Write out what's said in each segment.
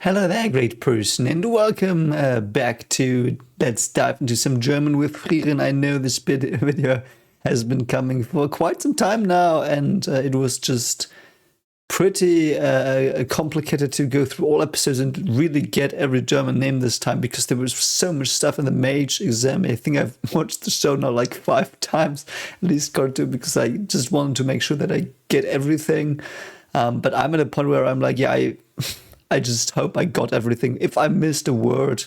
Hello there, great person, and welcome back to Let's Dive into some German with Frieren. I know this video has been coming for quite some time now, and it was just pretty complicated to go through all episodes and really get every German name this time because there was so much stuff in the Mage exam. I think I've watched the show now like 5 times, at least cartoon, because I just wanted to make sure that I get everything. But I'm at a point where I'm like, yeah, I just hope I got everything. If I missed a word,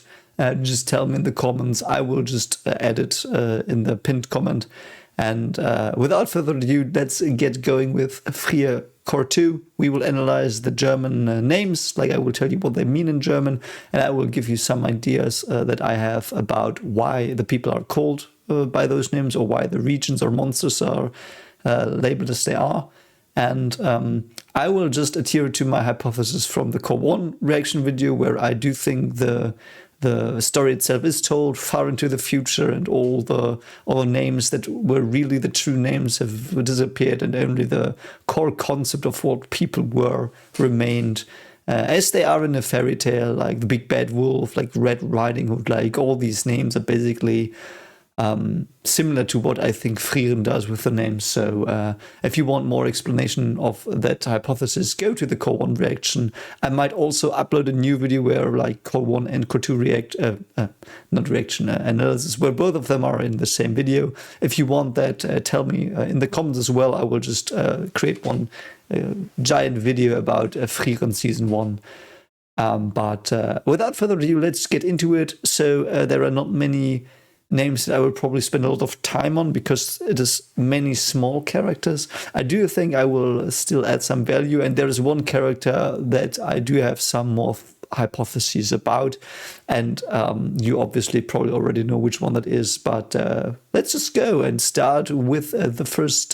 just tell me in the comments. I will just add it in the pinned comment. And without further ado, let's get going with Frieren Cour 2. We will analyze the German names, like I will tell you what they mean in German, and I will give you some ideas that I have about why the people are called by those names, or why the regions or monsters are labeled as they are. And I will just adhere to my hypothesis from the Cour 1 reaction video, where I do think the story itself is told far into the future, and all the names that were really the true names have disappeared, and only the core concept of what people were remained. As they are in a fairy tale, like the Big Bad Wolf, like Red Riding Hood, like all these names are basically similar to what I think Frieren does with the names. So if you want more explanation of that hypothesis, go to the Cour 1 reaction. I might also upload a new video where like Cour 1 and Cour 2 analysis, where both of them are in the same video. If you want that, tell me in the comments as well. I will just create one giant video about Frieren Season 1. But without further ado, let's get into it. So there are not many names that I will probably spend a lot of time on because it is many small characters. I do think I will still add some value, and there is one character that I do have some more hypotheses about, and you obviously probably already know which one that is, but let's just go and start with the first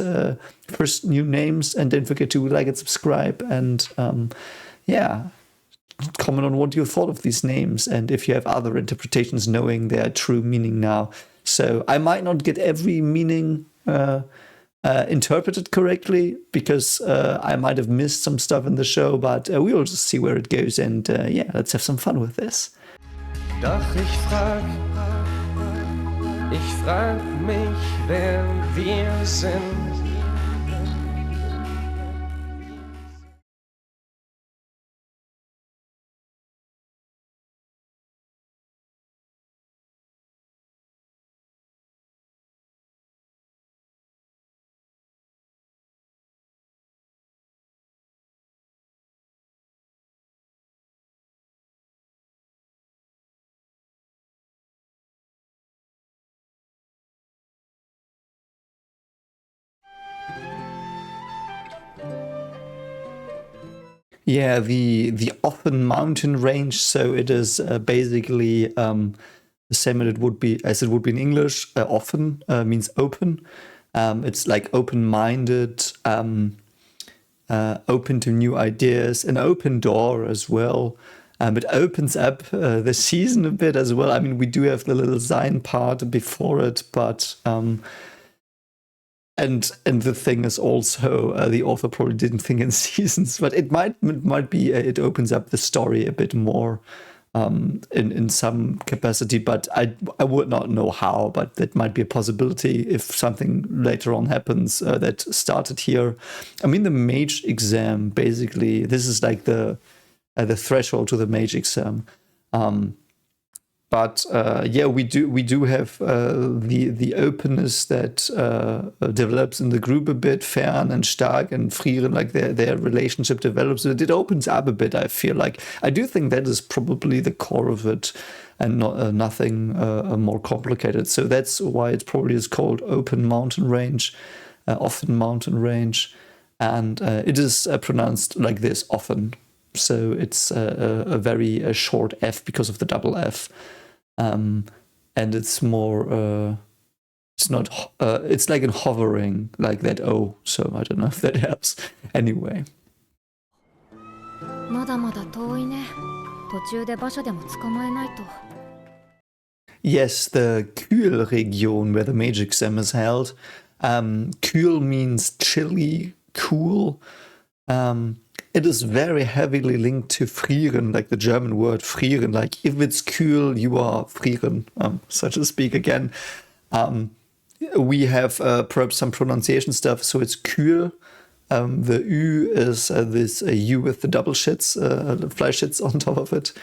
new names, and don't forget to like and subscribe, and yeah, comment on what you thought of these names, and if you have other interpretations, knowing their true meaning now. So I might not get every meaning interpreted correctly, because I might have missed some stuff in the show, but we will just see where it goes, and yeah, let's have some fun with this. Doch ich frag mich, wer wir sind. Yeah, the Offen mountain range. So it is basically the same as it would be in English. Offen means open. It's like open-minded, open to new ideas, an open door as well. It opens up the season a bit as well. I mean, we do have the little sign part before it, but and the thing is also the author probably didn't think in seasons, but it might be it opens up the story a bit more in some capacity, but I would not know how, but that might be a possibility if something later on happens that started here. I mean, the Mage exam, basically, this is like the threshold to the Mage exam. But yeah, we do have the openness that develops in the group a bit. Fern and Stark and Frieren, like their relationship develops. It opens up a bit, I feel like. I do think that is probably the core of it, and not nothing more complicated. So that's why it probably is called Open Mountain Range, Offen Mountain Range, and it is pronounced like this, often. So it's a very short F because of the double F. And it's more, it's not, it's like in hovering, like that O, so I don't know if that helps. Anyway. Yes, the Kühl region where the Mage exam is held. Kühl means chilly, cool. it is very heavily linked to Frieren, like the German word Frieren. Like if it's Kühl, you are Frieren, so to speak again. We have perhaps some pronunciation stuff, so it's Kühl. The Ü is this U with the double shits, fly shits on top of it.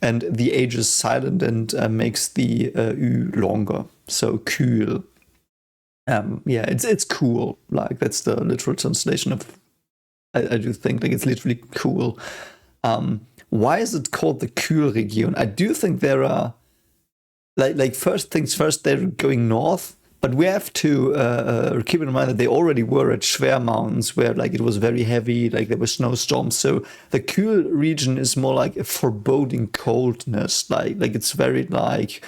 And the H is silent and makes the Ü longer. So Kühl. Yeah, it's cool. Like that's the literal translation of. I do think like it's literally cool. Why is it called the Kühl region? I do think there are like first things first. They're going north, but we have to keep in mind that they already were at Schwer Mountains, where like it was very heavy, like there were snowstorms. So the Kühl region is more like a foreboding coldness. Like it's very like.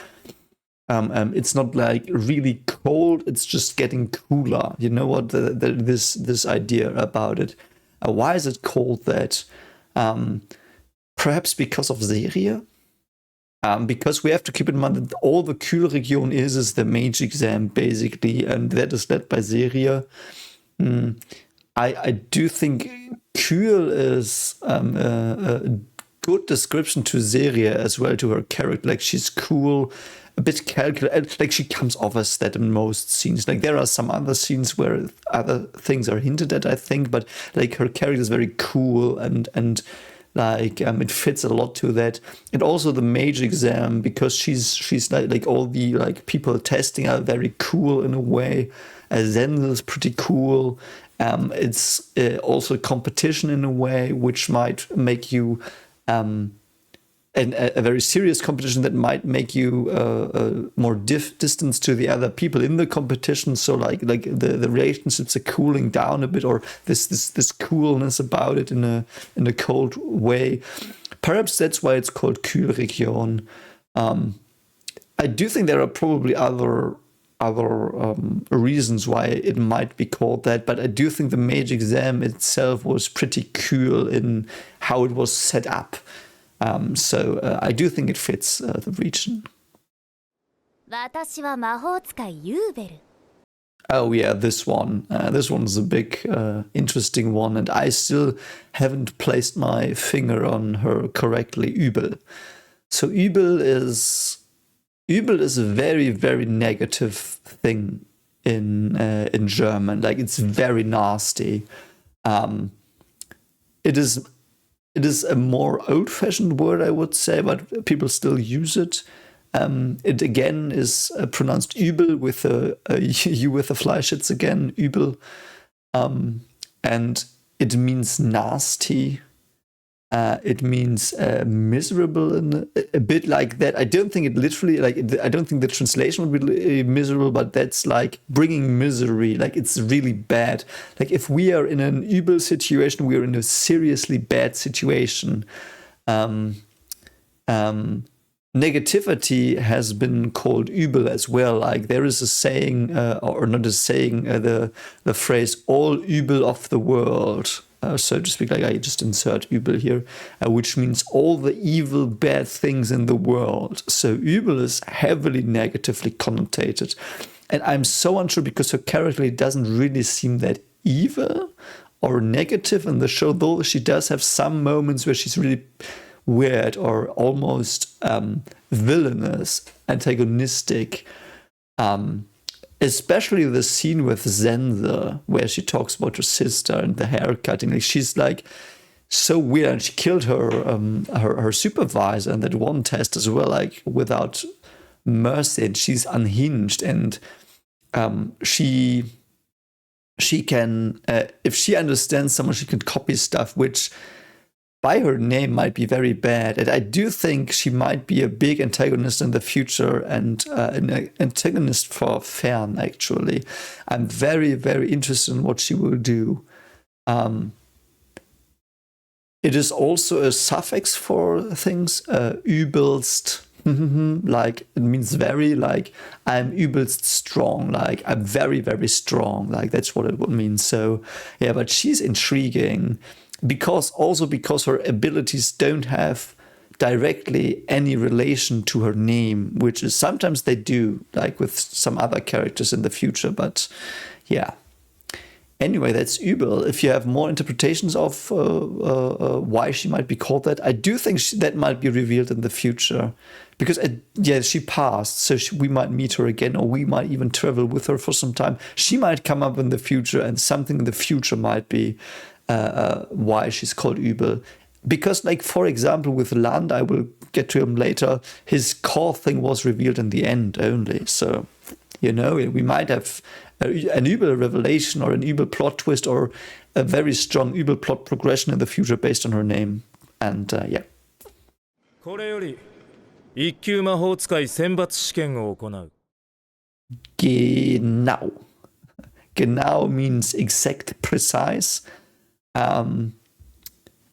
It's not like really cold, it's just getting cooler. You know what? This idea about it. Why is it called that? Perhaps because of Serie? Because we have to keep in mind that all the Kühlregion is the mage exam, basically, and that is led by Serie. I do think Kühl is a good description to Serie as well, to her character. Like, she's cool, a bit calculated, like she comes off as that in most scenes. Like there are some other scenes where other things are hinted at, I think, but like her character is very cool and like it fits a lot to that. And also the mage exam, because she's like all the like people testing are very cool in a way. Zenzel is pretty cool. It's also competition in a way, which might make you and a very serious competition that might make you more distance to the other people in the competition. So like the relationships are cooling down a bit, or this coolness about it in a cold way. Perhaps that's why it's called Kühlregion. I do think there are probably other reasons why it might be called that, but I do think the mage exam itself was pretty cool in how it was set up. So I do think it fits the region. Oh yeah, this one. This one is a big, interesting one, and I still haven't placed my finger on her correctly. Übel. So Übel is a very, very negative thing in German. Like it's very nasty. It is a more old-fashioned word, I would say, but people still use it. It again is pronounced Übel with a U with a Fleischitz again, Übel. And it means nasty. It means miserable, and a bit like that. I don't think it literally, I don't think the translation would be miserable, but that's like bringing misery. Like it's really bad. Like if we are in an Übel situation, we are in a seriously bad situation. Negativity has been called Übel as well. Like there is a saying, or not a saying, the phrase "all Übel of the world." So to speak, like I just insert Übel here, which means all the evil, bad things in the world. So Übel is heavily negatively connotated. And I'm so unsure because her character doesn't really seem that evil or negative in the show, though she does have some moments where she's really weird or almost villainous, antagonistic. Especially the scene with Zenzel, where she talks about her sister and the hair cutting. Like she's like so weird, and she killed her supervisor in that one test as well, like without mercy. And she's unhinged, and she can, if she understands someone, she can copy stuff, which by her name might be very bad. And I do think she might be a big antagonist in the future, and an antagonist for Fern, actually. I'm very, very interested in what she will do. It is also a suffix for things, übelst. Like it means very, like I'm übelst strong, like I'm very, very strong. Like that's what it would mean. So yeah, but she's intriguing. Because her abilities don't have directly any relation to her name, which is sometimes they do, like with some other characters in the future. But yeah, Anyway, that's Übel. If you have more interpretations of why she might be called that, I do think that might be revealed in the future. Because, she passed, so we might meet her again, or we might even travel with her for some time. She might come up in the future, and something in the future might be why she's called Übel. Because, like, for example, with Land, I will get to him later, his core thing was revealed in the end only. So, we might have an Übel revelation or an Übel plot twist or a very strong Übel plot progression in the future based on her name. And, これより一級魔法使い選抜試験を行う。Genau. Genau means exact, precise.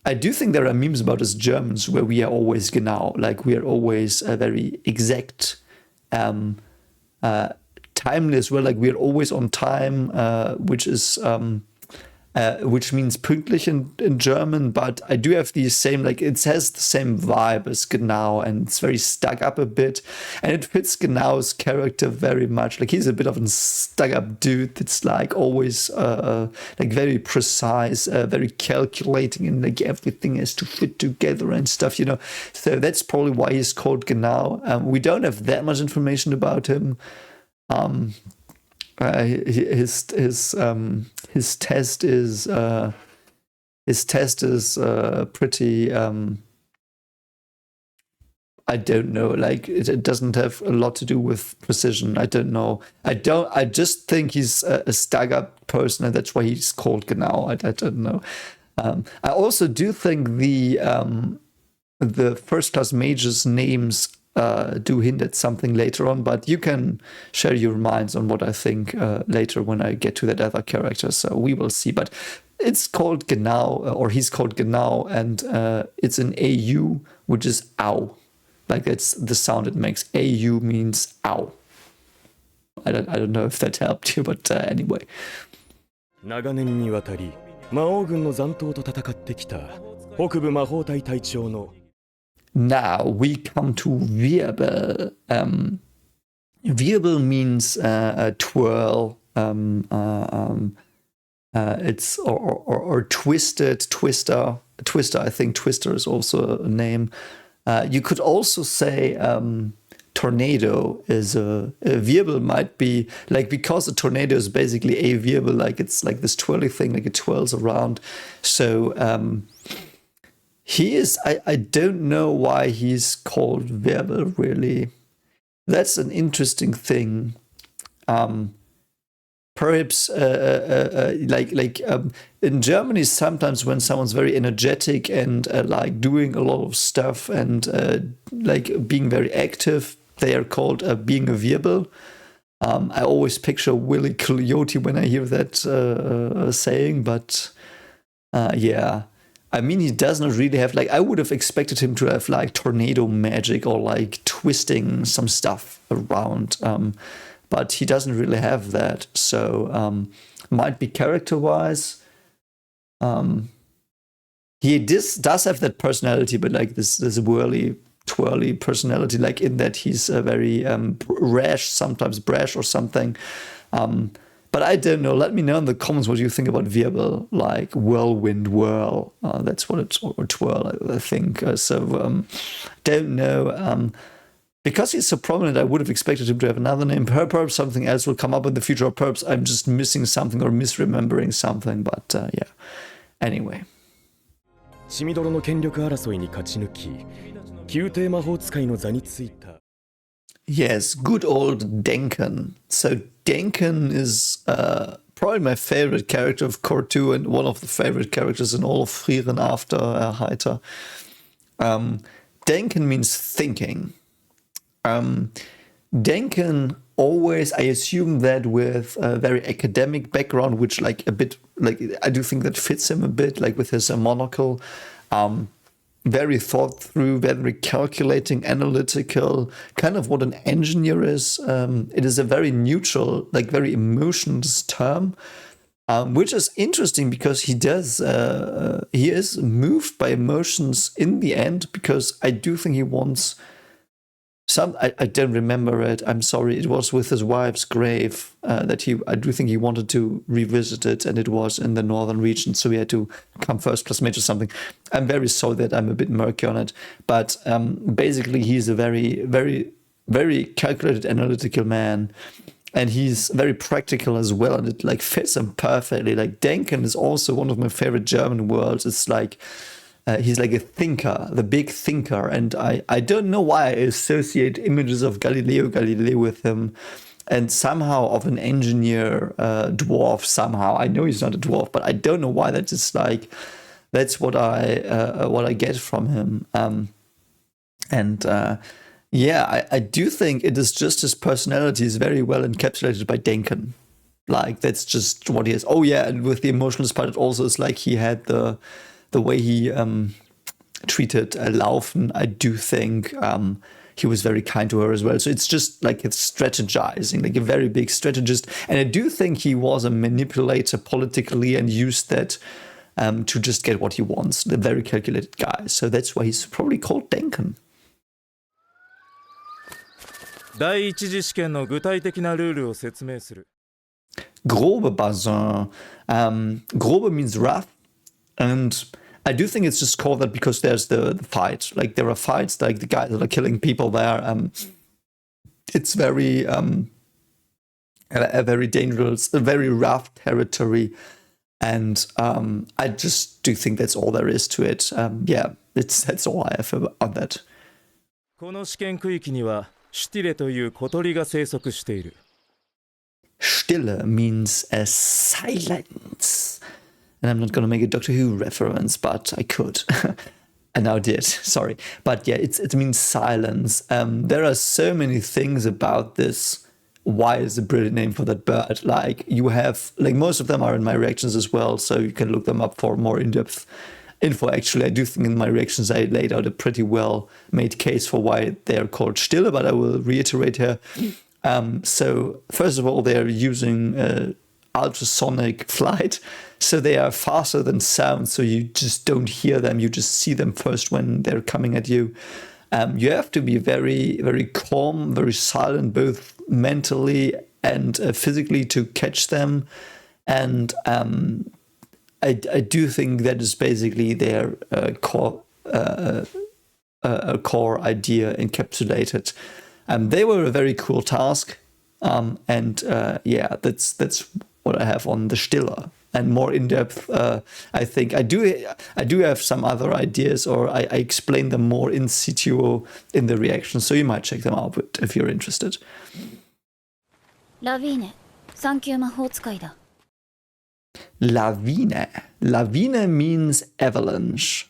I do think there are memes about us Germans where we are always genau, like we are always very exact, timely as well, like we are always on time, which is which means pünktlich in German, but I do have the same, like it has the same vibe as Genau, and it's very stuck up a bit, and it fits Genau's character very much. Like he's a bit of a stuck up dude that's like always like very precise, very calculating, and like everything has to fit together and stuff, So that's probably why he's called Genau. We don't have that much information about him. His test is pretty I don't know, like it doesn't have a lot to do with precision. I don't know. I just think he's a stuck up person, and that's why he's called Genau. I don't know. I also do think the first class mages names do hint at something later on, but you can share your minds on what I think later when I get to that other character, so we will see. But it's called Genau, or he's called Genau, and it's an AU, which is ow. Like that's the sound it makes. AU means ow. I don't know if that helped you, but anyway. 長年にわたり魔王軍の残党と戦ってきた北部魔法隊隊長の Now we come to Wirbel. Wirbel means twirl. It's or twisted, twister. Twister, I think twister is also a name. You could also say tornado is a wirbel might be like, because a tornado is basically a wirbel, like it's like this twirly thing, like it twirls around. So he is, I don't know why he's called Wirbel, really. That's an interesting thing. Perhaps in Germany, sometimes when someone's very energetic and like doing a lot of stuff and like being very active, they are called being a Wirbel. I always picture Willy Coyote when I hear that saying, but yeah. I mean, he does not really have, like, I would have expected him to have, like, tornado magic or, like, twisting some stuff around. But he doesn't really have that. So, might be character-wise. He does have that personality, but, like, this whirly, twirly personality, like, in that he's very rash, sometimes brash or something. But I don't know. Let me know in the comments what you think about Wirbel, like whirlwind whirl. That's what it's, or twirl, I think. Don't know. Because he's so prominent, I would have expected him to have another name. Perhaps something else will come up in the future, or perhaps I'm just missing something or misremembering something. But yeah. Anyway. シミドロの権力争いに勝ち抜き、宮廷魔法使いの座についた。Yes, good old Denken. So Denken is probably my favorite character of Cour 2 and one of the favorite characters in all of Frieren after Heiter. Denken means thinking. Denken always, I assume that with a very academic background, which like a bit, like I do think that fits him a bit, like with his monocle. Very thought through, very calculating, analytical, kind of what an engineer is. It is a very neutral, like very emotionless term, which is interesting because he is moved by emotions in the end, because I do think he wants I don't remember it. I'm sorry. It was with his wife's grave that I do think he wanted to revisit it, and it was in the northern region, so he had to come first plus major something. I'm very sorry that I'm a bit murky on it, but basically he's a very, very, very calculated, analytical man, and he's very practical as well, and it like fits him perfectly. Like Denken is also one of my favorite German words. It's like he's like a thinker, the big thinker, and I don't know why I associate images of Galileo Galilei with him, and somehow of an engineer dwarf. Somehow I know he's not a dwarf, but I don't know why. That's just like that's what I get from him. Yeah, I do think it is just his personality is very well encapsulated by Denken. Like that's just what he is. Oh yeah, and with the emotionless part, it also is like he had the way he treated Laufen. I do think he was very kind to her as well. So it's just like it's strategizing, like a very big strategist. And I do think he was a manipulator politically and used that to just get what he wants. A very calculated guy. So that's why he's probably called Denken. 第一次試験の具体的なルールを説明する。 Grobe basin. Grobe means rough, and I do think it's just called that because there's the fight. Like there are fights, like the guys that are killing people there. It's very a very dangerous, a very rough territory, and I just do think that's all there is to it. Yeah, that's all I have on that. この試験区域には Stille という小鳥が生息している。 Stille means silence. And I'm not going to make a Doctor Who reference, but I could. I now did, sorry. But yeah, it means silence. There are so many things about this. Why is a brilliant name for that bird? Like you have, like most of them are in my reactions as well, so you can look them up for more in-depth info. Actually, I do think in my reactions I laid out a pretty well made case for why they're called Stille, but I will reiterate here. So first of all, they're using ultrasonic flight, so they are faster than sound, so you just don't hear them, you just see them first when they're coming at you. You have to be very, very calm, very silent, both mentally and physically to catch them. And I do think that is basically their core idea encapsulated. They were a very cool task, and yeah, that's what I have on the Stille. And more in depth, I think I do have some other ideas, or I explain them more in situ in the reaction. So you might check them out if you're interested. Lawine, 3級魔法使いだ。 Lawine. Lawine means avalanche.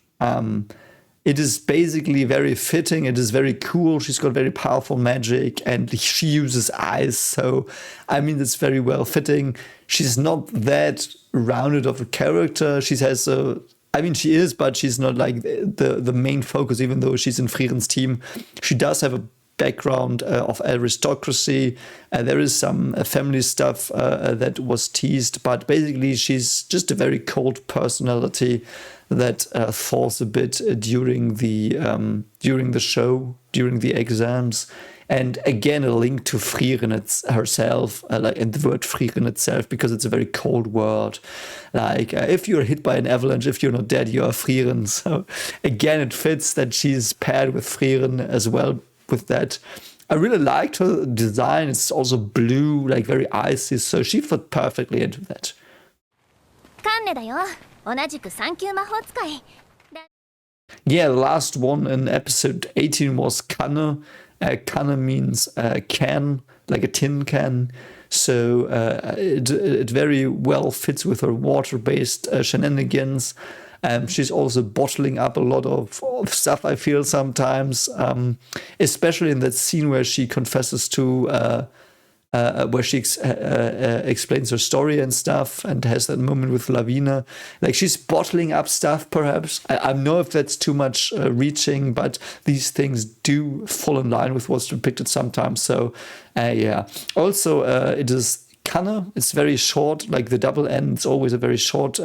It is basically very fitting. It is very cool. She's got very powerful magic and she uses eyes. So, I mean, it's very well fitting. She's not that rounded of a character. She has a, I mean, she is, but she's not like the main focus, even though she's in Frieren's team. She does have a background of aristocracy. There is some family stuff that was teased, but basically she's just a very cold personality that falls a bit during the show, during the exams. And again, a link to Frieren herself, like in the word Frieren itself, because it's a very cold word. Like if you're hit by an avalanche, if you're not dead, you are Frieren. So again, it fits that she's paired with Frieren as well with that. I really liked her design. It's also blue, like very icy, so she fit perfectly into that. カンネだよ。同じく3級魔法使い。 Yeah, the last one in episode 18 was Kanne. Kanne means can, like a tin can. So it very well fits with her water-based shenanigans. She's also bottling up a lot of stuff, I feel, sometimes. Especially in that scene where she confesses to... where she explains her story and stuff and has that moment with Lawine. Like she's bottling up stuff, perhaps. I know if that's too much reaching, but these things do fall in line with what's depicted sometimes. So, yeah. Also, it is Kanne. It's very short, like the double N. It's always a very short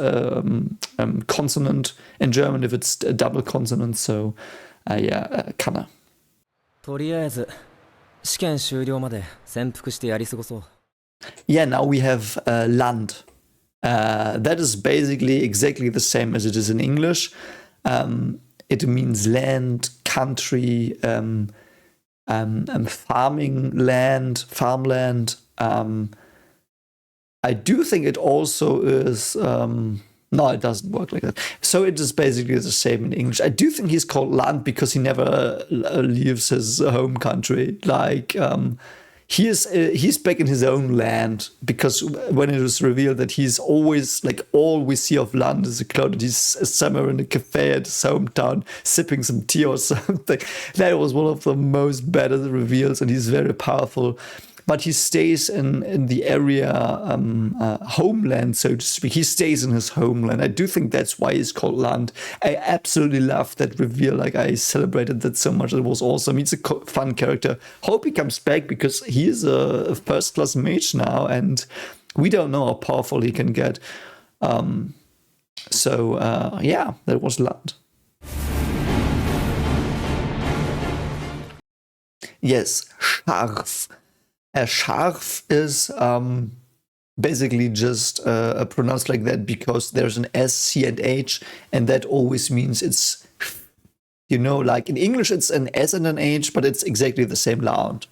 consonant in German if it's a double consonant. So, yeah, Kanne. とりあえず試験終了まで潜伏してやり過ごそう。Yeah, now we have Land. That is basically exactly the same as it is in English. It means land, country, farming land, farmland. I do think it also is. No, it doesn't work like that. So it is basically the same in English. I do think he's called Land because he never leaves his home country. Like he's back in his own land, because when it was revealed that he's always, like, all we see of Land is a cloud, that he's somewhere in a cafe at his hometown sipping some tea or something. That was one of the most better reveals, and he's very powerful. But he stays in the area homeland, so to speak. He stays in his homeland. I do think that's why he's called Land. I absolutely loved that reveal. Like, I celebrated that so much. It was awesome. He's a fun character. Hope he comes back, because he is a first-class mage now, and we don't know how powerful he can get. Yeah, that was Land. Yes, Scharf. Scharf is basically just pronounced like that because there's an S, C, and H, and that always means it's, like in English it's an S and an H, but it's exactly the same sound.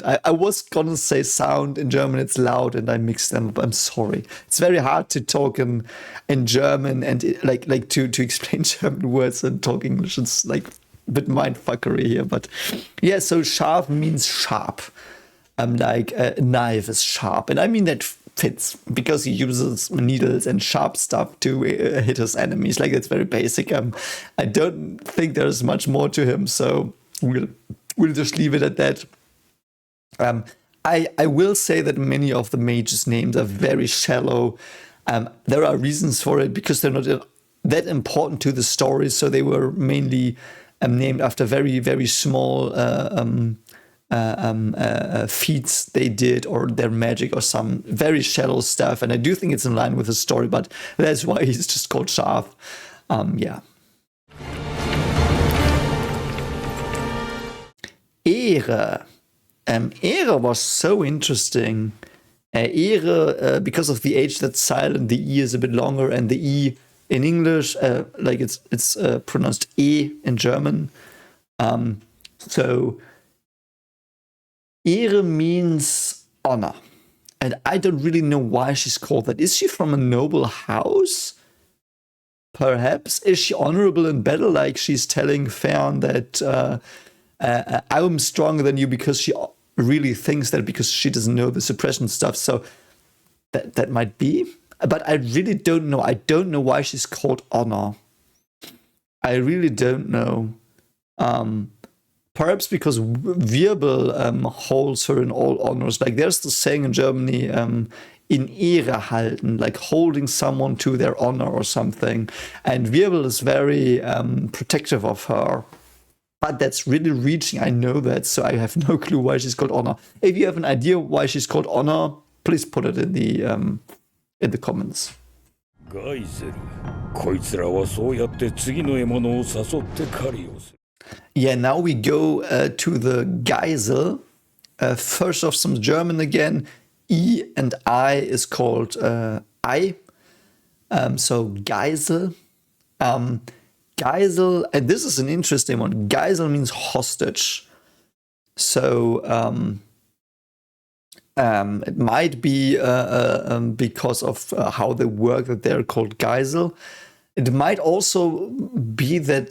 I was gonna say sound. In German it's loud, and I mixed them up. I'm sorry. It's very hard to talk in German and like to explain German words and talk English. It's like bit mindfuckery here, but yeah, so Scharf means sharp. Like a knife is sharp, and I mean that fits because he uses needles and sharp stuff to hit his enemies. Like, it's very basic. I don't think there's much more to him, so we'll just leave it at that. I will say that many of the mages' names are very shallow. There are reasons for it, because they're not that important to the story, so they were mainly named after very, very small feats they did, or their magic, or some very shallow stuff. And I do think it's in line with the story, but that's why he's just called Scharf. Yeah. Ehre. Ehre was so interesting. Ehre, because of the H that's silent, the E is a bit longer, and the E in English, like it's pronounced E in German. So Ehre means honor. And I don't really know why she's called that. Is she from a noble house? Perhaps. Is she honorable in battle? Like, she's telling Frieren that I'm stronger than you, because she really thinks that, because she doesn't know the suppression stuff. So that might be. But I really don't know. I don't know why she's called Honor. I really don't know. Perhaps because Wirbel holds her in all honors. Like, there's the saying in Germany, in Ehre halten, like holding someone to their honor or something. And Wirbel is very protective of her. But that's really reaching. I know that, so I have no clue why she's called Honor. If you have an idea why she's called Honor, please put it in the comments. Geisel. こいつらはそうやって次の獲物を誘って狩りをする。Yeah, now we go to the Geisel. First off, some German again. E and I is called I. So Geisel. Geisel, and this is an interesting one. Geisel means hostage. So it might be because of how they work that they're called Geisel. It might also be that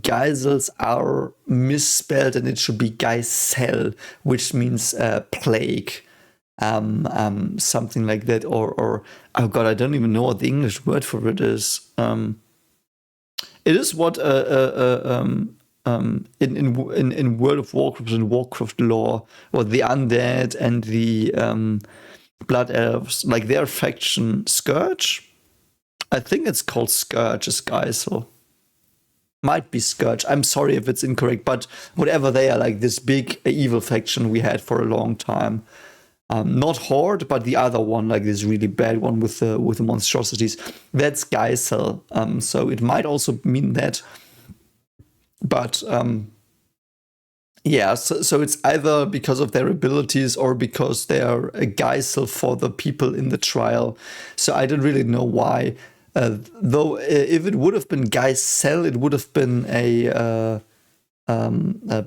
Geisels are misspelled and it should be Geisel, which means plague. Something like that, or oh god, I don't even know what the English word for it is. It is what in World of Warcraft and Warcraft lore, or the undead and the blood elves, like their faction Scourge. I think it's called Scourge as Geisel. Might be Scourge. I'm sorry if it's incorrect, but whatever they are, like this big evil faction we had for a long time. Not Horde, but the other one, like this really bad one with the monstrosities. That's Geisel. So it might also mean that. But Yeah, so it's either because of their abilities or because they are a Geisel for the people in the trial. So I don't really know why. Though if it would have been Geisel, it would have been a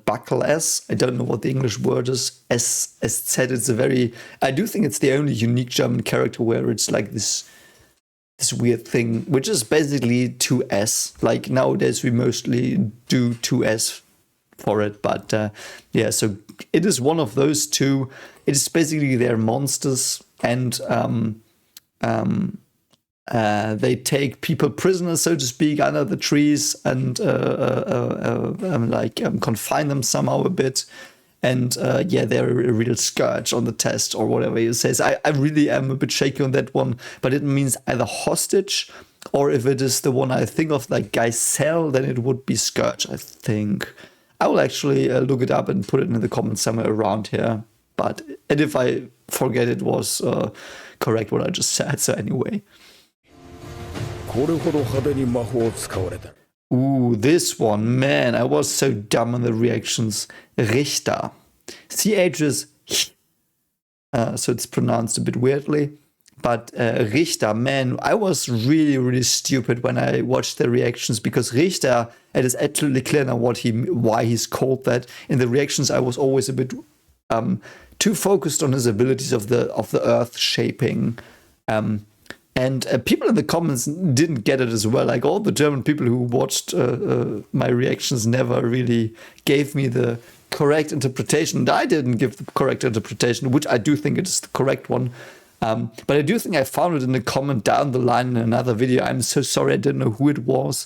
buckle S. I don't know what the English word is. S said it's a very. I do think it's the only unique German character where it's like this weird thing, which is basically 2S. Like nowadays we mostly do 2S for it, but yeah. So it is one of those two. It is basically they're monsters, and they take people prisoners, so to speak, under the trees and confine them somehow a bit. And yeah, they're a real scourge on the test or whatever he says. I really am a bit shaky on that one, but it means either hostage or if it is the one I think of like Geisel, then it would be scourge, I think. I will actually look it up and put it in the comments somewhere around here. And if I forget it was correct what I just said, so anyway. Ooh, this one, man, I was so dumb on the reactions. Richter. CH is so it's pronounced a bit weirdly. But Richter, man, I was really, really stupid when I watched the reactions because Richter, it is absolutely clear now why he's called that. In the reactions, I was always a bit too focused on his abilities of the earth shaping. And people in the comments didn't get it as well. Like all the German people who watched my reactions never really gave me the correct interpretation. And I didn't give the correct interpretation, which I do think it is the correct one. But I do think I found it in a comment down the line in another video. I'm so sorry, I didn't know who it was,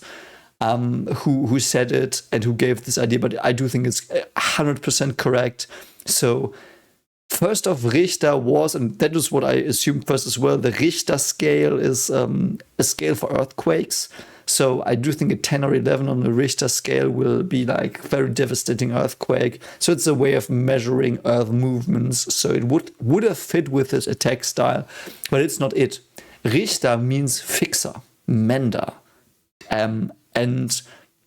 who said it and who gave this idea. But I do think it's 100% correct. So first off, Richter was, and that is what I assumed first as well, the Richter scale is a scale for earthquakes. So I do think a 10 or 11 on the Richter scale will be like very devastating earthquake. So it's a way of measuring earth movements. So it would have fit with his attack style, but it's not it. Richter means fixer, mender. And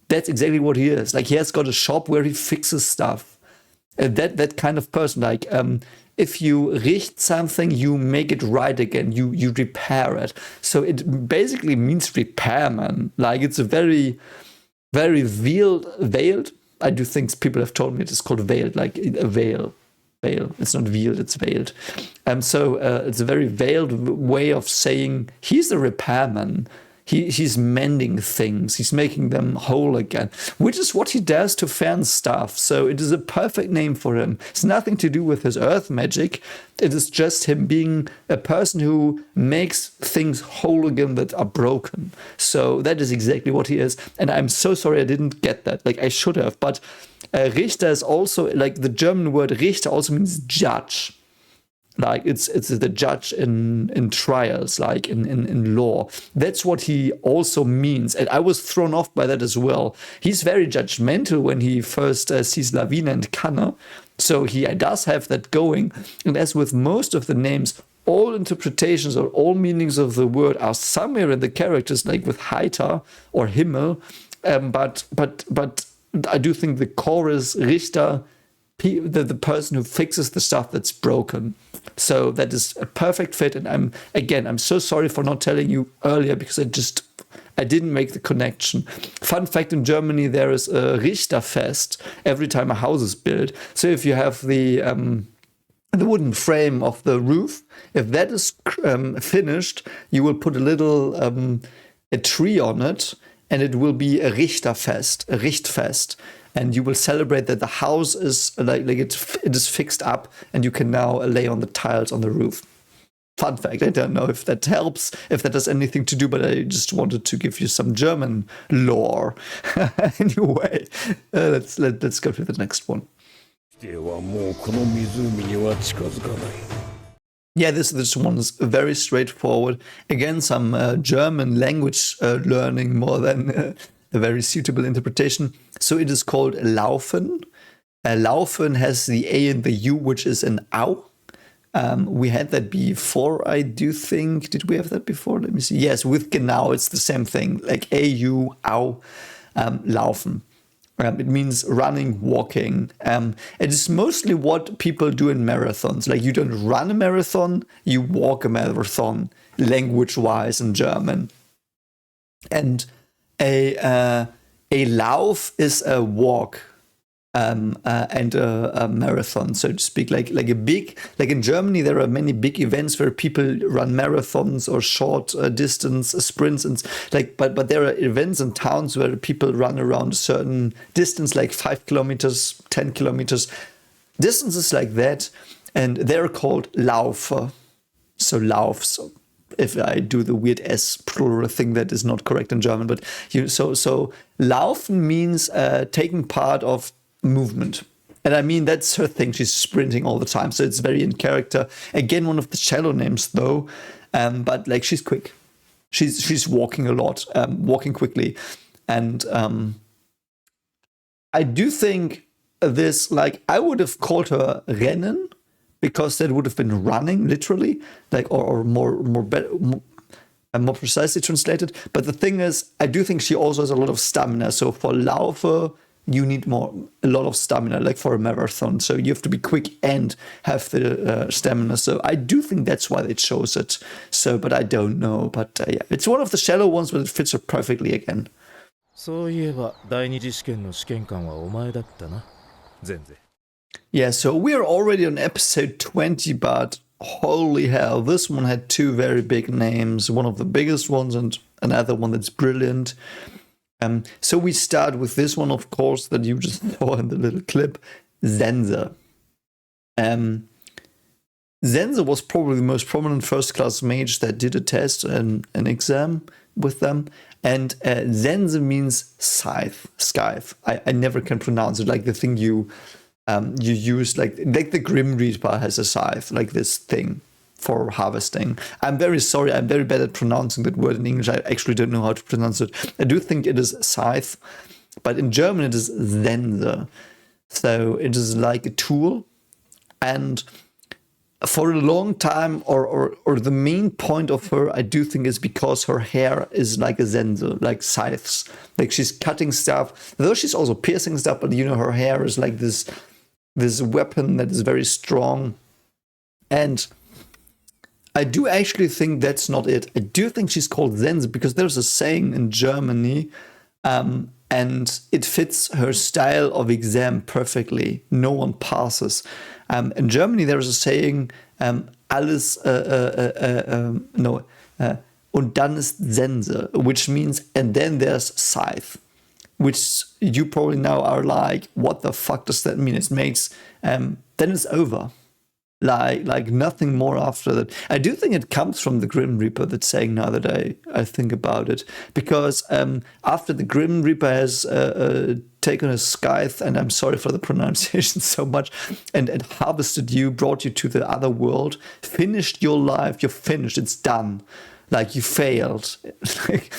that's exactly what he is. Like he has got a shop where he fixes stuff. That kind of person, like if you richt something, you make it right again. You repair it. So it basically means repairman. Like it's a very, very veiled. I do think people have told me it is called veiled, like a veil. It's not veiled, it's veiled. So it's a very veiled way of saying he's a repairman. He's mending things. He's making them whole again, which is what he does to fan stuff. So it is a perfect name for him. It's nothing to do with his earth magic. It is just him being a person who makes things whole again that are broken. So that is exactly what he is. And I'm so sorry I didn't get that. Like I should have. But Richter is also, like the German word Richter also means judge. Like it's the judge in trials, like in law. That's what he also means. And I was thrown off by that as well. He's very judgmental when he first sees Lawine and Kanne. So he does have that going. And as with most of the names, all interpretations or all meanings of the word are somewhere in the characters, like with Heiter or Himmel. But I do think the core is Richter, the person who fixes the stuff that's broken. So that is a perfect fit. And I'm so sorry for not telling you earlier because I didn't make the connection. Fun fact, in Germany, there is a Richterfest every time a house is built. So if you have the wooden frame of the roof, if that is finished, you will put a little a tree on it and it will be a Richterfest, a Richtfest. And you will celebrate that the house is like it is fixed up and you can now lay on the tiles on the roof. Fun fact, I don't know if that helps, if that has anything to do, but I just wanted to give you some German lore. Anyway, let's go to the next one. Yeah, this one is very straightforward. Again, some German language learning more than a very suitable interpretation. So it is called Laufen. Laufen has the A and the U, which is an Au. We had that before, I do think. Did we have that before? Let me see. Yes, with Genau, it's the same thing. Like A-U, Au, Laufen. It means running, walking. It is mostly what people do in marathons. Like, you don't run a marathon, you walk a marathon, language-wise in German. And a Lauf is a walk. And a marathon, so to speak, like in Germany, there are many big events where people run marathons or short distance sprints, and but there are events in towns where people run around a certain distance, like 5 kilometers, 10 kilometers, distances like that, and they're called Laufe. So Lauf. So if I do the weird S plural thing that is not correct in German, but so Laufen means taking part of movement. And I mean, that's her thing. She's sprinting all the time. So it's very in character. Again, one of the cello names though. But like, she's quick. She's walking a lot, walking quickly. And I do think this, like, I would have called her Rennen, because that would have been running, literally, like, or more precisely translated. But the thing is, I do think she also has a lot of stamina. So for Laufe, you need a lot of stamina, like for a marathon. So you have to be quick and have the stamina. So I do think that's why they chose it. So, but I don't know. But yeah, it's one of the shallow ones, but it fits her perfectly again. そういえば第二次試験の試験官はお前だったな。全然。Yeah, so we're already on episode 20, but holy hell, this one had two very big names. One of the biggest ones and another one that's brilliant. So we start with this one, of course, that you just saw in the little clip, Sense. Sense was probably the most prominent first-class mage that did a test and an exam with them. And Sense means scythe. I never can pronounce it, like the thing you use, like the Grim Reaper has a scythe, like this thing for harvesting. I'm very sorry, I'm very bad at pronouncing that word in English. I actually don't know how to pronounce it. I do think it is scythe, but in German it is Sense. So it is like a tool. And for a long time, or the main point of her, I do think, is because her hair is like a Sense, like scythes. Like, she's cutting stuff, though she's also piercing stuff, but you know, her hair is like this weapon that is very strong. And I do actually think that's not it. I do think she's called Sense because there's a saying in Germany, and it fits her style of exam perfectly. No one passes. In Germany, there's a saying, alles, und dann ist Sense, which means, and then there's scythe, which you probably now are like, what the fuck does that mean? It makes, then it's over. Like nothing more after that. I do think it comes from the Grim Reaper, that saying, now that I think about it. Because after the Grim Reaper has taken a scythe, and I'm sorry for the pronunciation so much, and harvested you, brought you to the other world, finished your life, you're finished, it's done. Like, you failed. Like,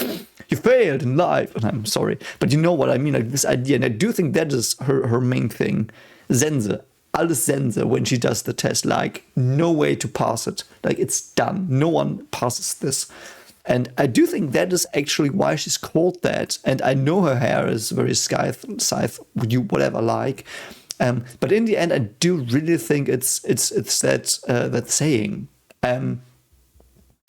you failed in life. And I'm sorry. But you know what I mean, like this idea. And I do think that is her main thing. Sense. Alles Sense when she does the test, like, no way to pass it. Like, it's done. No one passes this. And I do think that is actually why she's called that. And I know her hair is very scythe, you whatever like. But in the end, I do really think it's that saying.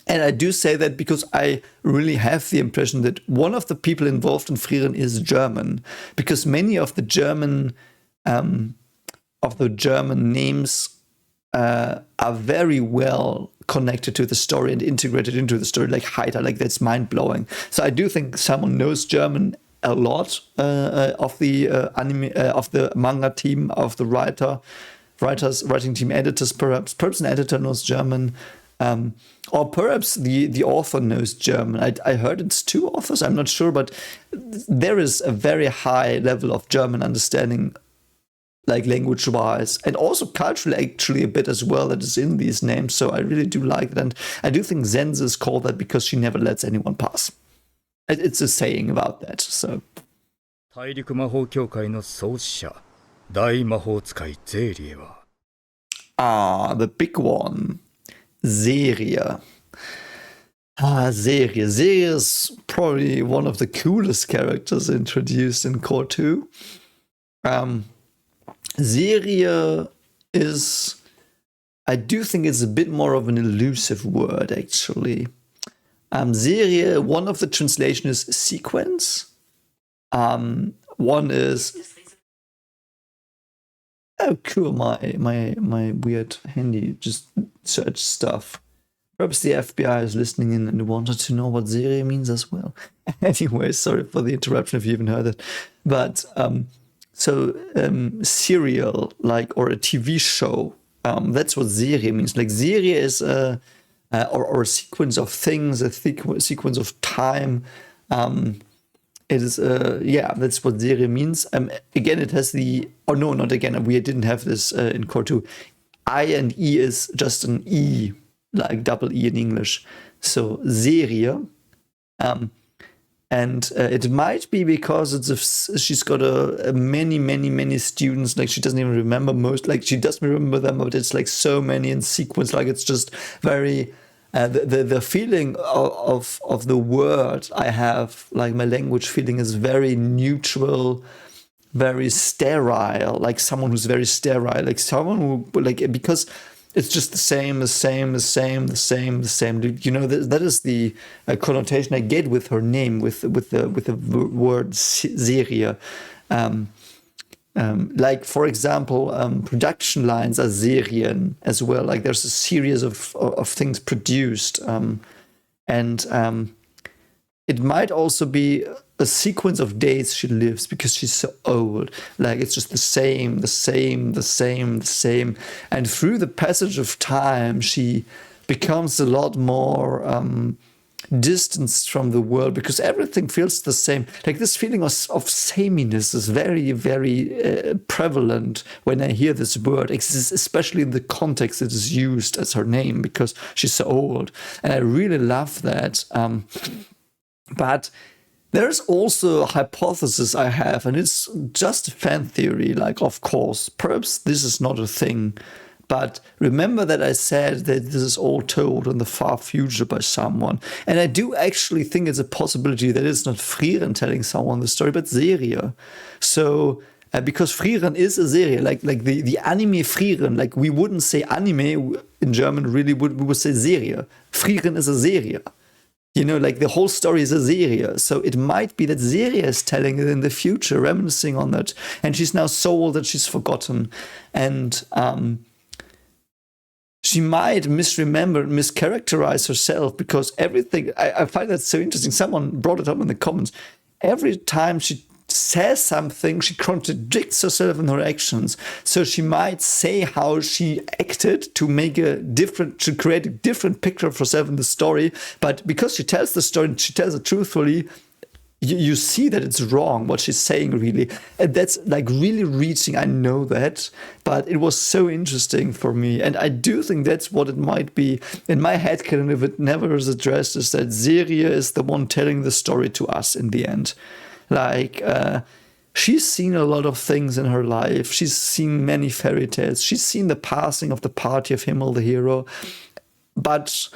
And I do say that because I really have the impression that one of the people involved in Frieren is German, because many of the German names are very well connected to the story and integrated into the story, like Heiter, like that's mind-blowing. So I do think someone knows German a lot of the of the manga team, of the writing team, editors, perhaps an editor knows German. Or perhaps the author knows German. I heard it's two authors, I'm not sure, but there is a very high level of German understanding, like language-wise, and also culturally, actually, a bit as well, that is in these names. So I really do like it, and I do think Sense is called that because she never lets anyone pass. It's a saying about that, so. 大陸魔法協会の創始者、大魔法使いゼリエは the big one. Serie. Serie. Serie is probably one of the coolest characters introduced in Cour 2. Serie is, I do think it's a bit more of an elusive word, actually. Serie, one of the translation is sequence. One is, oh cool, my weird handy just search stuff. Perhaps the FBI is listening in and wanted to know what Serie means as well. Anyway, sorry for the interruption if you even heard it. But serial, like, or a TV show, that's what Serie means. Like, Serie is a sequence of things, a sequence of time. It is, that's what Serie means. Again, it has the, oh no, not again, we didn't have this in Core 2. I and E is just an E, like double E in English. So Serie. And it might be because she's got many students. Like, she doesn't even remember most. Like, she doesn't remember them, but it's like so many in sequence. Like, it's just very the feeling of the word I have. Like, my language feeling is very neutral, very sterile. Like someone who's very sterile. Like someone who, like, because it's just the same. You know, that is the connotation I get with her name, with the word Serie. Like, for example, production lines are Serien as well. Like, there's a series of things produced, and it might also be a sequence of days she lives because she's so old. Like, it's just the same. And through the passage of time, she becomes a lot more distanced from the world because everything feels the same. Like, this feeling of sameness is very, very prevalent when I hear this word, especially in the context it is used as her name because she's so old. And I really love that. But there's also a hypothesis I have, and it's just a fan theory, like, of course, perhaps this is not a thing, but remember that I said that this is all told in the far future by someone, and I do actually think it's a possibility that it's not Frieren telling someone the story, but Serie. So, because Frieren is a Serie, like the anime Frieren, like, we wouldn't say anime in German, really, we would say Serie. Frieren is a Serie. You know, like, the whole story is a Serie. So it might be that Serie is telling it in the future, reminiscing on that. And she's now so old that she's forgotten. And she might misremember, mischaracterize herself because everything, I find that so interesting. Someone brought it up in the comments. Every time she says something, she contradicts herself in her actions. So she might say how she acted to create a different picture of herself in the story. But because she tells the story and she tells it truthfully, you see that it's wrong what she's saying, really. And that's, like, really reaching. I know that, but it was so interesting for me. And I do think that's what it might be. In my headcanon, if it never is addressed, is that Serie is the one telling the story to us in the end. Like, she's seen a lot of things in her life. She's seen many fairy tales. She's seen the passing of the party of Himmel, the hero. But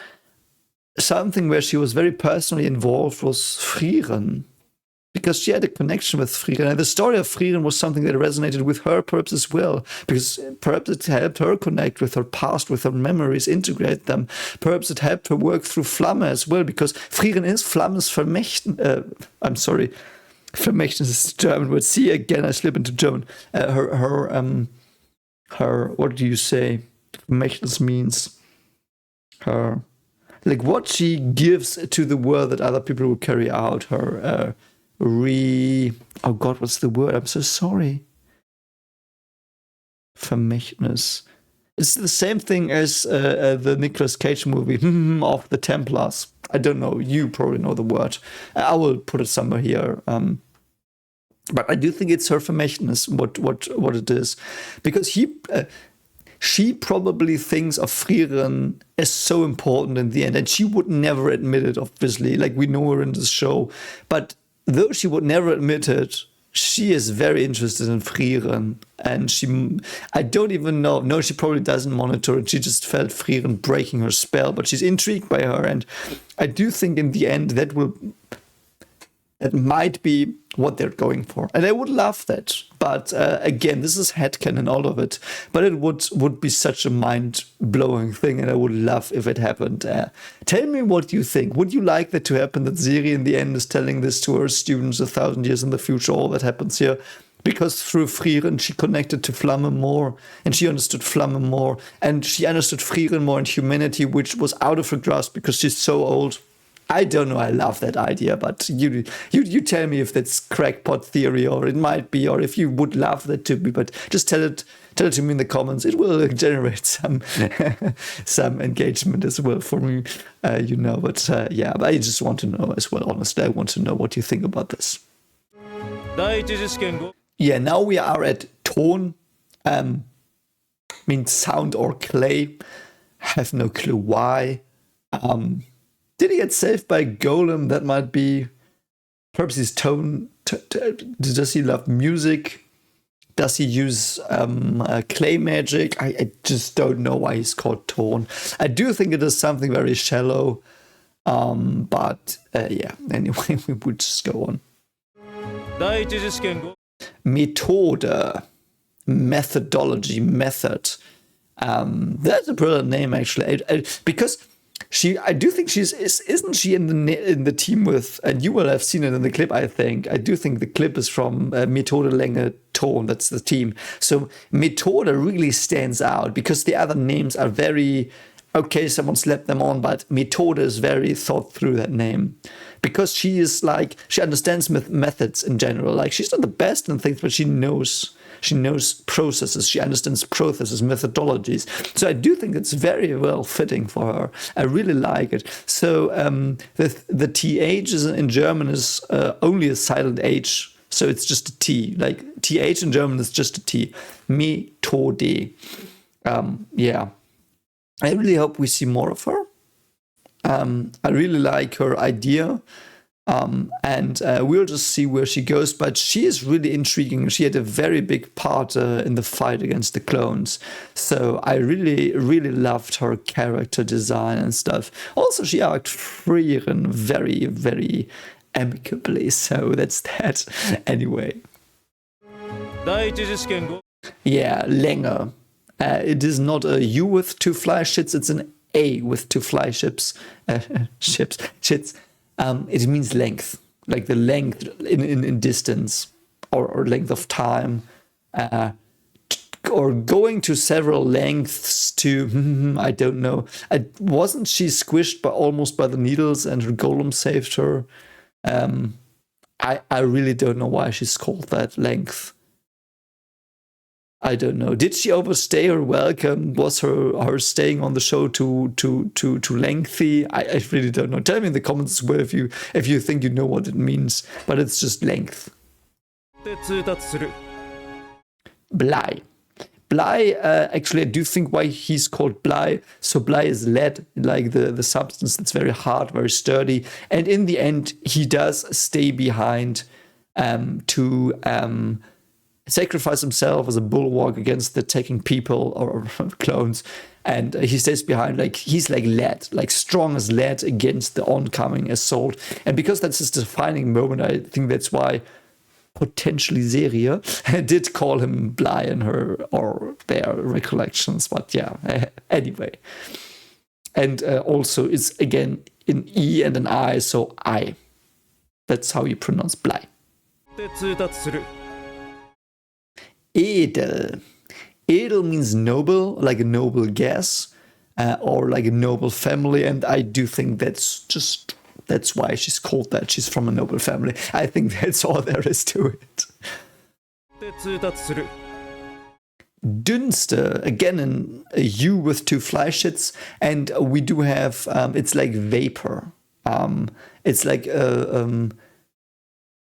something where she was very personally involved was Frieren, because she had a connection with Frieren. And the story of Frieren was something that resonated with her perhaps as well, because perhaps it helped her connect with her past, with her memories, integrate them. Perhaps it helped her work through Flamme as well, because Frieren is Flammes Vermächtnis. Vermächtnis is the German word. See, again, I slip into German. Her, what do you say? Vermächtnis means her, like, what she gives to the world that other people will carry out. Her, oh God, what's the word? I'm so sorry. Vermächtnis. It's the same thing as the Nicolas Cage movie, of the Templars. I don't know. You probably know the word. I will put it somewhere here. But I do think it's her Vermächtnis, what it is. Because she probably thinks of Frieren as so important in the end. And she would never admit it, obviously. Like, we know her in this show. But though she would never admit it, she is very interested in Frieren. And I don't even know. No, she probably doesn't monitor it. She just felt Frieren breaking her spell. But she's intrigued by her. And I do think in the end that will That might be what they're going for. And I would love that. But again, this is headcanon, all of it. But it would be such a mind-blowing thing, and I would love if it happened. Tell me what you think. Would you like that to happen, that Serie in the end is telling this to her students 1,000 years in the future, all that happens here? Because through Frieren, she connected to Flamme more, and she understood Flamme more, and she understood Frieren more and humanity, which was out of her grasp because she's so old. I don't know, I love that idea, but you tell me if that's crackpot theory, or it might be, or if you would love that to be, but just tell it to me in the comments. It will generate some some engagement as well for me, but yeah, but I just want to know as well, honestly, I want to know what you think about this. Yeah, now we are at Ton, means sound or clay. Have no clue why. Did he get saved by Golem? That might be. Perhaps his tone. Does he love music? Does he use clay magic? I just don't know why he's called Ton. I do think it is something very shallow. But yeah, anyway, we would just go on. Methode. Methodology. Method. That's a brilliant name, actually. Because I do think isn't she in the team with, and you will have seen it in the clip, I think. I do think the clip is from Methode Länge Ton, that's the team. So Methode really stands out because the other names are very, okay, someone slapped them on, but Methode is very thought through, that name. Because she is like, she understands methods in general. Like, she's not the best in things, but she knows processes, she understands processes, methodologies. So I do think it's very well fitting for her. I really like it. So the TH in German is only a silent H, so it's just a T. Like TH in German is just a T. Methode. Yeah. I really hope we see more of her. I really like her idea. And we'll just see where she goes, but she is really intriguing. She had a very big part in the fight against the clones. So I really, really loved her character design and stuff. Also, she acted Frieren very, very amicably. So that's that. Anyway. Yeah, Länge. It is not a U with 2 fly shits, it's an A with 2 fly ships. Shits. It means length, like the length in distance or length of time, or going to several lengths to, I don't know. Wasn't she squished almost by the needles and her golem saved her? I really don't know why she's called that length. I don't know. Did she overstay her welcome? Was her staying on the show too lengthy? I really don't know. Tell me in the comments as well if you think you know what it means. But it's just length. Blei. Blei, actually, I do think why he's called Blei. So Blei is lead, like the substance that's very hard, very sturdy. And in the end, he does stay behind to sacrifice himself as a bulwark against the attacking people or clones, and he stays behind, like he's like lead, like strong as lead against the oncoming assault. And because that's his defining moment, I think that's why potentially Serie did call him Blei in her or their recollections. But yeah, anyway. And also it's again an E and an I, so I. That's how you pronounce Blei. Edel. Edel means noble, like a noble gas, or like a noble family, and I do think that's why she's called that. She's from a noble family. I think that's all there is to it. Dunst, again a U with 2 fly shits, and we do have, it's like vapor. It's like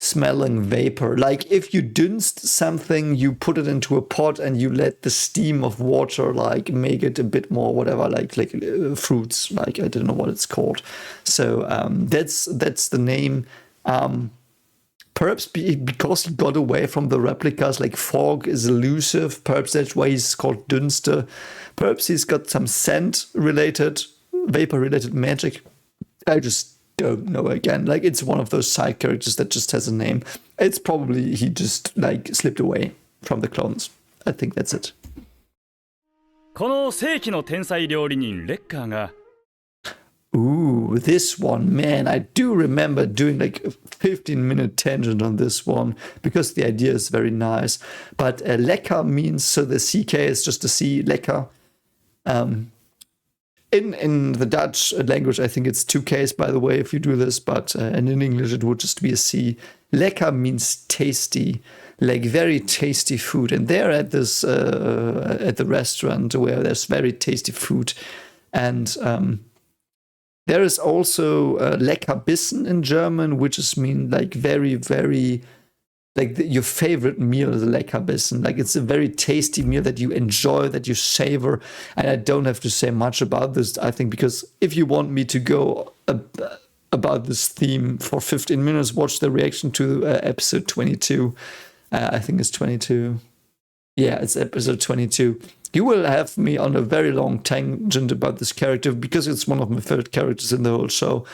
smelling vapor. Like if you dunst something, you put it into a pot and you let the steam of water like make it a bit more whatever, like fruits, like I don't know what it's called. So that's the name. Perhaps because he got away from the replicas, like fog is elusive. Perhaps that's why he's called Dunster. Perhaps he's got some scent related, vapor related magic. I just don't know again. Like, it's one of those side characters that just has a name. It's probably he just, like, slipped away from the clones. I think that's it. この世紀の天才料理人レッカーが Ooh, this one, man, I do remember doing like a 15-minute tangent on this one because the idea is very nice. But Lecker means, so the CK is just a C, Lecker. In the Dutch language, I think it's 2 Ks, by the way, if you do this, but and in English it would just be a C. Lecker means tasty, like very tasty food. And they're at this, at the restaurant where there's very tasty food. And there is also Lecker Bissen in German, which is mean like very, very, like your favorite meal is a Lecker Bissen. Like it's a very tasty meal that you enjoy, that you savor. And I don't have to say much about this, I think, because if you want me to go about this theme for 15 minutes, watch the reaction to episode 22. I think it's 22. Yeah, it's episode 22. You will have me on a very long tangent about this character because it's one of my favorite characters in the whole show.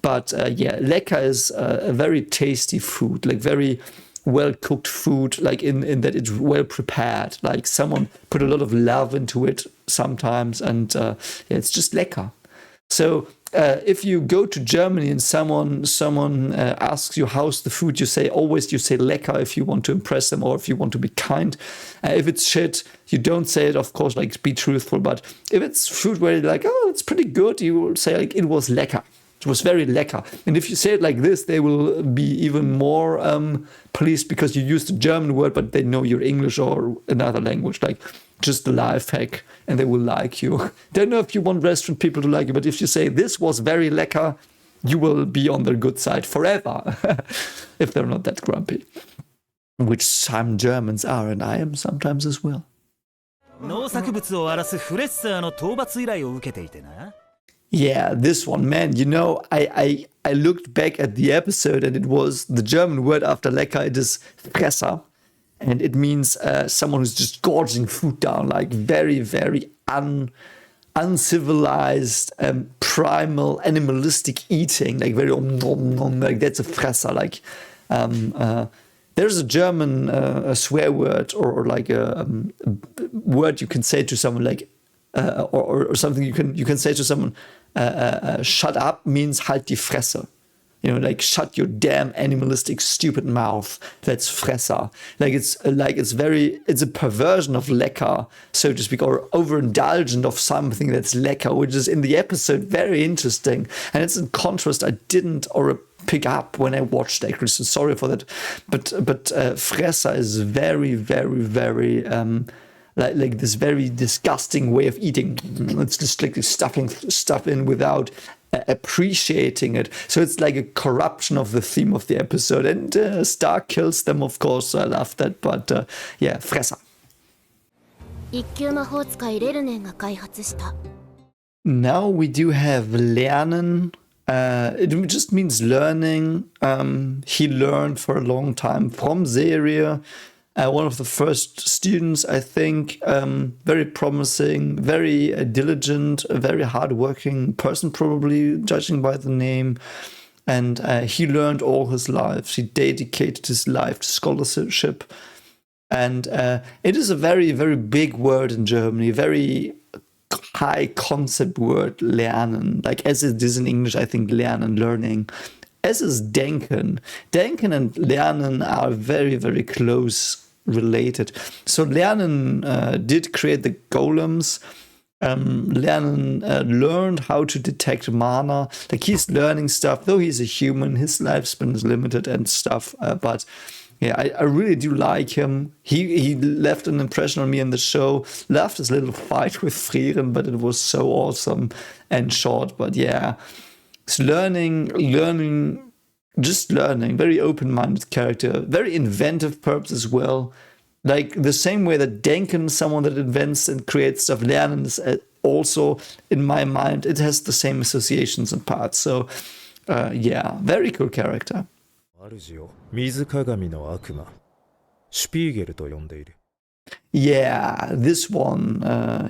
But yeah, Lecker is a very tasty food, like very well-cooked food, like in that it's well prepared. Like someone put a lot of love into it sometimes, and yeah, it's just lecker. So if you go to Germany and someone asks you how's the food, you say lecker if you want to impress them or if you want to be kind. If it's shit, you don't say it, of course, like be truthful. But if it's food where you're like, oh, it's pretty good, you will say like it was lecker. It was very lecker. And if you say it like this, they will be even more pleased because you used a German word, but they know your English or another language, like just a life hack, and they will like you. Don't know if you want restaurant people to like you, but if you say this was very lecker, you will be on their good side forever, if they're not that grumpy. Which some Germans are, and I am sometimes as well. 農作物を荒らすフレッサーの討伐依頼を受けていてな。Yeah, this one, man, you know, I looked back at the episode and it was the German word after lecker, it is Fresser. And it means someone who's just gorging food down, like very, very uncivilized, primal, animalistic eating, like very, like that's a Fresser. Like, there's a German a swear word or like a word you can say to someone, like, or something you can say to someone, shut up means halt die Fresse. You know, like shut your damn animalistic stupid mouth. That's Fresser. Like it's a perversion of lecker, so to speak, or overindulgent of something that's lecker, which is in the episode very interesting. And it's in contrast I didn't or pick up when I watched actually, so sorry for that. But Fresser is very, very, very like this very disgusting way of eating. It's just like stuffing stuff in without appreciating it. So it's like a corruption of the theme of the episode. And Stark kills them, of course. So I love that. But yeah, Fresser. 一級魔法使いレルネンが開発した。 Now we do have Lernen. It just means learning. He learned for a long time from Serie. One of the first students, I think, very promising, very diligent, a very hardworking person, probably, judging by the name. And he learned all his life. He dedicated his life to scholarship. And it is a very, very big word in Germany, very high concept word, lernen. Like as it is in English, I think lernen, learning. As is Denken. Denken and lernen are very, very close related. So Lernen did create the golems. Lernen learned how to detect mana. Like he's learning stuff, though he's a human, his lifespan is limited and stuff. But yeah, I really do like him. He left an impression on me in the show. Loved his little fight with Frieren, but it was so awesome and short. But yeah, it's learning. Just learning, very open-minded character, very inventive purpose as well. Like the same way that Denken, someone that invents and creates stuff, Lernen is also, in my mind, it has the same associations and parts. So, yeah, very cool character. 主を水鏡の悪魔、シュピーゲルと呼んでいる。Yeah, this one,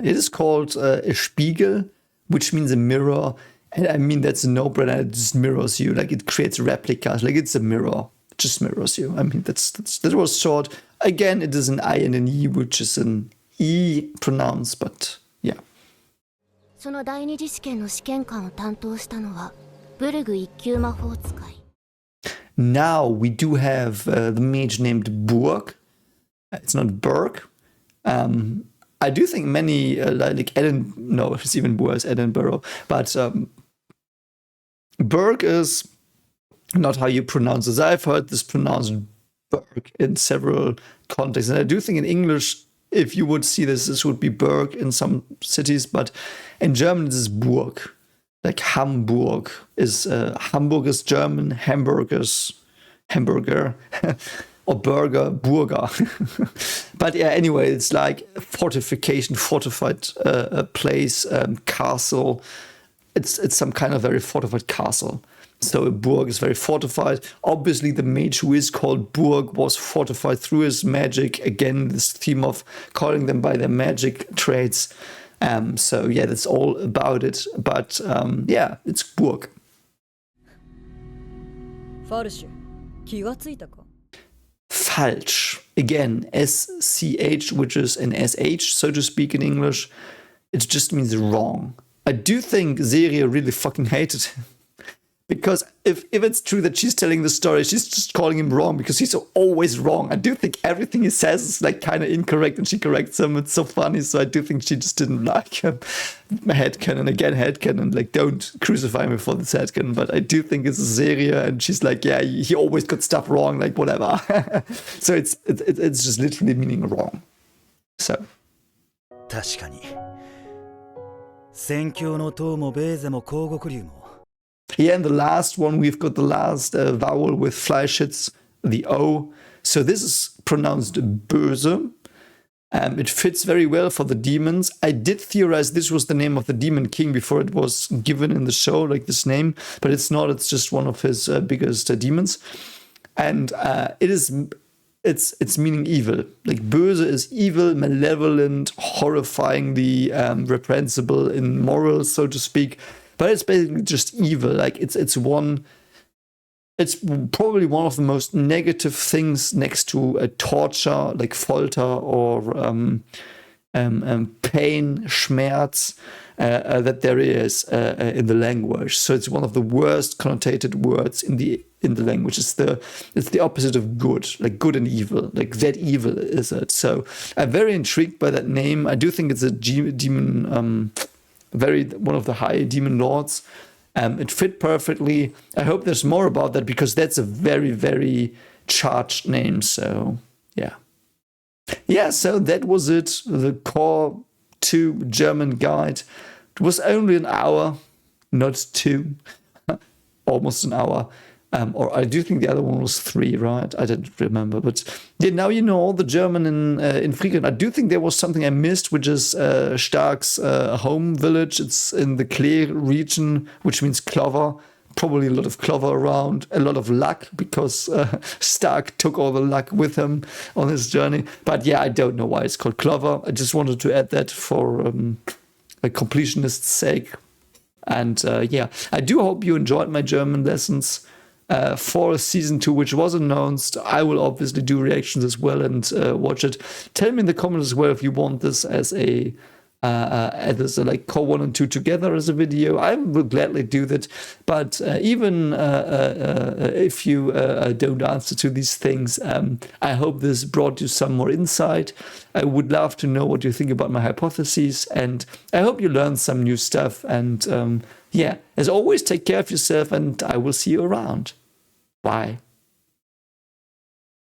it is called a Spiegel, which means a mirror. And I mean, that's a no-brainer. It just mirrors you. Like, it creates replicas. Like, it's a mirror. It just mirrors you. I mean, that was short. Again, it is an I and an E, which is an E pronounced, but yeah. その第二次試験の試験官を担当したのはブルグ一級魔法使い。 Now we do have the mage named Burg. It's not Burg. I do think many like no, it's even worse, Edinburgh. But Burg is not how you pronounce this. I've heard this pronounced Burg in several contexts, and I do think in English, if you would see this would be Burg in some cities, but in German this is Burg. Like Hamburg is Hamburg is German, Hamburg is hamburger, or burger, burger. But yeah, anyway, it's like fortification, fortified place, castle. It's some kind of very fortified castle. So a Burg is very fortified. Obviously, the mage who is called Burg was fortified through his magic. Again, this theme of calling them by their magic traits. So yeah, that's all about it. But yeah, it's Burg. Falsch. 気がついたか? Falsch. Again, SCH, which is an SH, so to speak in English. It just means wrong. I do think Serie really fucking hated him. Because if it's true that she's telling the story, she's just calling him wrong because he's always wrong. I do think everything he says is like kind of incorrect and she corrects him. It's so funny. So I do think she just didn't like him. Headcanon, again, headcanon. Like, don't crucify me for this headcanon. But I do think it's a Serie and she's like, yeah, he always got stuff wrong, like whatever. So it's just literally meaning wrong. So. 確かに。宣教の塔もベーゼも広極流も。 Yeah, and the last one, we've got the last vowel with Fleisch hits the O. So this is pronounced Böse. It fits very well for the demons. I did theorize this was the name of the demon king before it was given in the show, like this name. But it's not. It's just one of his biggest demons. And it's meaning evil. Like Böse is evil, malevolent, horrifyingly reprehensible in morals, so to speak. But it's basically just evil. Like it's probably one of the most negative things next to a torture, like Folter or pain, Schmerz, that there is in the language. So it's one of the worst connotated words in the language. It's the opposite of good, like good and evil. Like that evil is it. So I'm very intrigued by that name. I do think it's a demon. One of the high demon lords. It fit perfectly. I hope there's more about that because that's a very, very charged name. So yeah. Yeah, so that was it. The Core 2 German guide. It was only an hour, not 2. Almost an hour. Or I do think the other one was 3, right? I don't remember. But yeah, now you know all the German in Frieren. I do think there was something I missed, which is Stark's home village. It's in the Blei region, which means clover. Probably a lot of clover around, a lot of luck, because Stark took all the luck with him on his journey. But yeah, I don't know why it's called clover. I just wanted to add that for a completionist's sake. And yeah, I do hope you enjoyed my German lessons. For season 2, which was announced. I will obviously do reactions as well and watch it. Tell me in the comments as well if you want this as a like Core 1 and 2 together as a video. I will gladly do that. But even if you don't answer to these things, I hope this brought you some more insight. I would love to know what you think about my hypotheses, and I hope you learned some new stuff. And yeah, as always, take care of yourself, and I will see you around. Bye.